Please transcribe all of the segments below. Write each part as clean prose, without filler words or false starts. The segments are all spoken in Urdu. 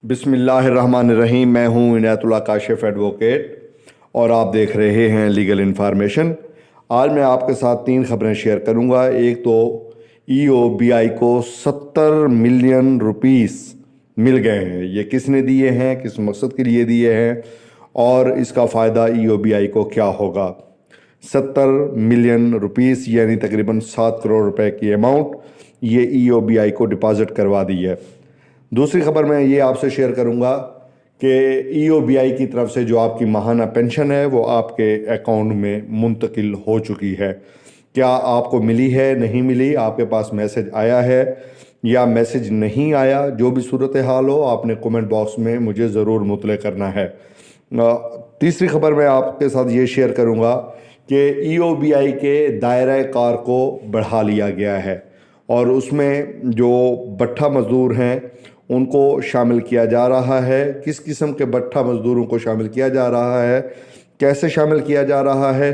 بسم اللہ الرحمن الرحیم۔ میں ہوں عنایت اللہ کاشف ایڈوکیٹ اور آپ دیکھ رہے ہیں لیگل انفارمیشن۔ آج میں آپ کے ساتھ 3 خبریں شیئر کروں گا۔ ایک تو EOBI کو 70 ملین روپیز مل گئے ہیں۔ یہ کس نے دیے ہیں، کس مقصد کے لیے دیے ہیں اور اس کا فائدہ EOBI کو کیا ہوگا۔ 70 ملین روپیز یعنی تقریباً 7 کروڑ روپے کی اماؤنٹ یہ EOBI کو ڈپازٹ کروا دی ہے۔ دوسری خبر میں یہ آپ سے شیئر کروں گا کہ EOBI کی طرف سے جو آپ کی ماہانہ پینشن ہے وہ آپ کے اکاؤنٹ میں منتقل ہو چکی ہے۔ کیا آپ کو ملی ہے، نہیں ملی، آپ کے پاس میسج آیا ہے یا میسج نہیں آیا، جو بھی صورتحال ہو آپ نے کومنٹ باکس میں مجھے ضرور مطلع کرنا ہے۔ تیسری خبر میں آپ کے ساتھ یہ شیئر کروں گا کہ EOBI کے دائرہ کار کو بڑھا لیا گیا ہے اور اس میں جو بٹھا مزدور ہیں ان کو شامل کیا جا رہا ہے۔ کس قسم کے بٹھا مزدوروں کو شامل کیا جا رہا ہے، کیسے شامل کیا جا رہا ہے،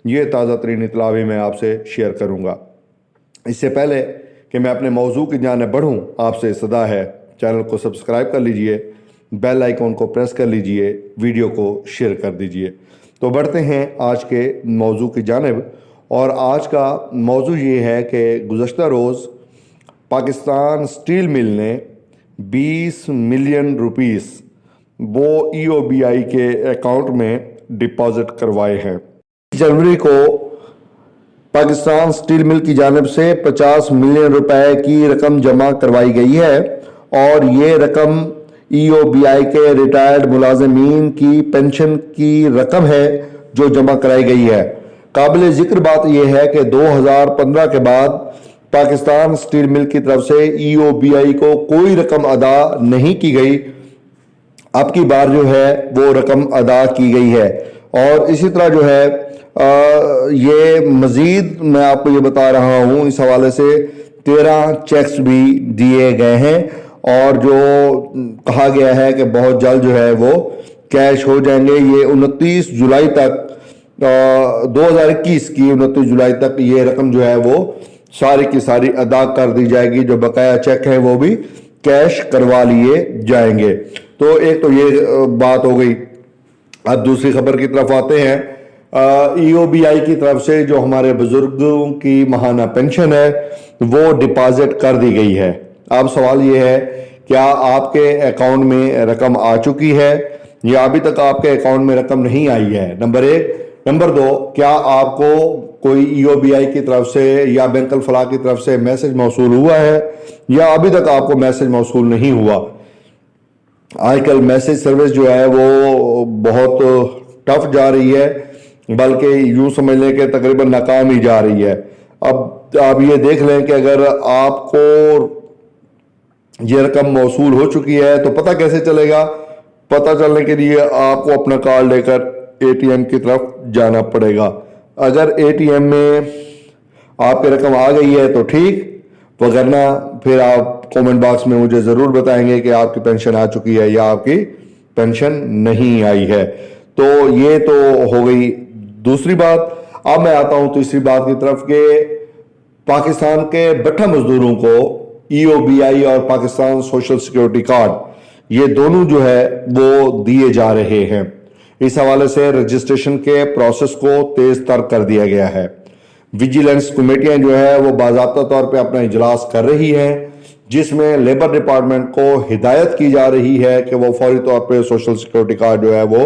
یہ تازہ ترین اطلاع بھی میں آپ سے شیئر کروں گا۔ اس سے پہلے کہ میں اپنے موضوع کی جانب بڑھوں، آپ سے صدا ہے چینل کو سبسکرائب کر لیجئے، بیل آئیکن کو پریس کر لیجئے، ویڈیو کو شیئر کر دیجئے۔ تو بڑھتے ہیں آج کے موضوع کی جانب، اور آج کا موضوع یہ ہے کہ گزشتہ روز پاکستان سٹیل مل نے 20 ملین روپیز وہ EOBI کے اکاؤنٹ میں ڈپازٹ کروائے ہیں۔ جنوری کو پاکستان سٹیل مل کی جانب سے 50 ملین روپے کی رقم جمع کروائی گئی ہے اور یہ رقم EOBI کے ریٹائرڈ ملازمین کی پینشن کی رقم ہے جو جمع کرائی گئی ہے۔ قابل ذکر بات یہ ہے کہ 2015 کے بعد پاکستان سٹیل مل کی طرف سے EOBI کو کوئی رقم ادا نہیں کی گئی۔ اب کی بار جو ہے وہ رقم ادا کی گئی ہے، اور اسی طرح جو ہے یہ مزید میں آپ کو یہ بتا رہا ہوں، اس حوالے سے 13 چیکس بھی دیے گئے ہیں اور جو کہا گیا ہے کہ بہت جلد جو ہے وہ کیش ہو جائیں گے۔ یہ 29 جولائی تک 2021 کی 29 جولائی تک یہ رقم جو ہے وہ ساری کی ساری ادا کر دی جائے گی، جو بقایا چیک ہیں وہ بھی کیش کروا لیے جائیں گے۔ تو ایک تو یہ بات ہو گئی۔ اب دوسری خبر کی طرف آتے ہیں۔ EOBI کی طرف سے جو ہمارے بزرگوں کی ماہانہ پینشن ہے وہ ڈپازٹ کر دی گئی ہے۔ اب سوال یہ ہے، کیا آپ کے اکاؤنٹ میں رقم آ چکی ہے یا ابھی تک آپ کے اکاؤنٹ میں رقم نہیں آئی ہے؟ نمبر 1۔ نمبر 2، کیا آپ کو کوئی EOBI کی طرف سے یا بینک الفلاح کی طرف سے میسج موصول ہوا ہے یا ابھی تک آپ کو میسج موصول نہیں ہوا؟ آج کل میسج سروس جو ہے وہ بہت ٹف جا رہی ہے، بلکہ یوں سمجھ لیں کہ تقریباً ناکام ہی جا رہی ہے۔ اب آپ یہ دیکھ لیں کہ اگر آپ کو یہ رقم موصول ہو چکی ہے تو پتہ کیسے چلے گا؟ پتہ چلنے کے لیے آپ کو اپنا کارڈ لے کر ATM کی طرف جانا پڑے گا۔ اگر ATM میں آپ کی رقم آ گئی ہے تو ٹھیک، وگرنہ پھر آپ کومنٹ باکس میں مجھے ضرور بتائیں گے کہ آپ کی پینشن آ چکی ہے یا آپ کی پینشن نہیں آئی ہے۔ تو یہ تو ہو گئی دوسری بات۔ اب میں آتا ہوں تیسری بات کی طرف کہ پاکستان کے بٹھا مزدوروں کو EOBI اور پاکستان سوشل سیکیورٹی کارڈ یہ دونوں جو ہے وہ دیے جا رہے ہیں۔ اس حوالے سے رجسٹریشن کے پروسیس کو تیز تر کر دیا گیا ہے۔ ویجیلنس کمیٹیاں جو ہے وہ باضابطہ طور پہ اپنا اجلاس کر رہی ہیں، جس میں لیبر ڈپارٹمنٹ کو ہدایت کی جا رہی ہے کہ وہ فوری طور پہ سوشل سیکیورٹی کارڈ جو ہے وہ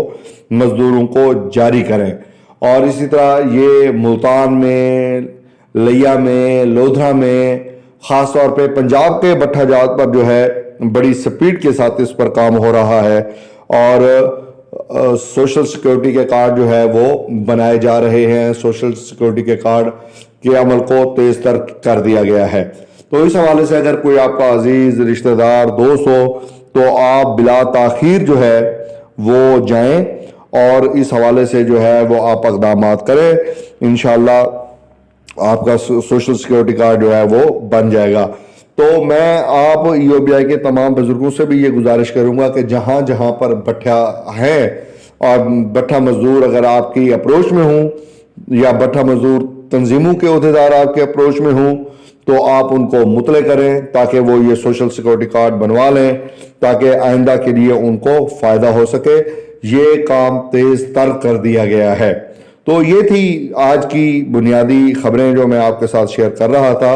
مزدوروں کو جاری کریں۔ اور اسی طرح یہ ملتان میں، لیا میں، لودھرا میں، خاص طور پہ پنجاب کے بٹھا جات پر جو ہے بڑی سپیڈ کے ساتھ اس پر کام ہو رہا ہے، اور سوشل سیکیورٹی کے کارڈ جو ہے وہ بنائے جا رہے ہیں۔ سوشل سیکیورٹی کے کارڈ کے عمل کو تیز تر کر دیا گیا ہے۔ تو اس حوالے سے اگر کوئی آپ کا عزیز رشتہ دار دوست ہو تو آپ بلا تاخیر جو ہے وہ جائیں اور اس حوالے سے جو ہے وہ آپ اقدامات کریں۔ انشاءاللہ آپ کا سوشل سیکیورٹی کارڈ جو ہے وہ بن جائے گا۔ تو میں آپ EOBI کے تمام بزرگوں سے بھی یہ گزارش کروں گا کہ جہاں جہاں پر بٹھا ہیں اور بٹھا مزدور اگر آپ کی اپروچ میں ہوں یا بٹھا مزدور تنظیموں کے عہدیدار آپ کے اپروچ میں ہوں تو آپ ان کو مطلع کریں تاکہ وہ یہ سوشل سیکورٹی کارڈ بنوا لیں تاکہ آئندہ کے لیے ان کو فائدہ ہو سکے۔ یہ کام تیز تر کر دیا گیا ہے۔ تو یہ تھی آج کی بنیادی خبریں جو میں آپ کے ساتھ شیئر کر رہا تھا،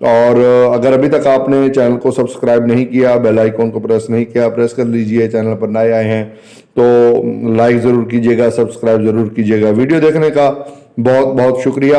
اور اگر ابھی تک آپ نے چینل کو سبسکرائب نہیں کیا، بیل آئیکن کو پریس نہیں کیا، پریس کر لیجئے۔ چینل پر نئے آئے ہیں تو لائک ضرور کیجئے گا، سبسکرائب ضرور کیجئے گا۔ ویڈیو دیکھنے کا بہت بہت شکریہ۔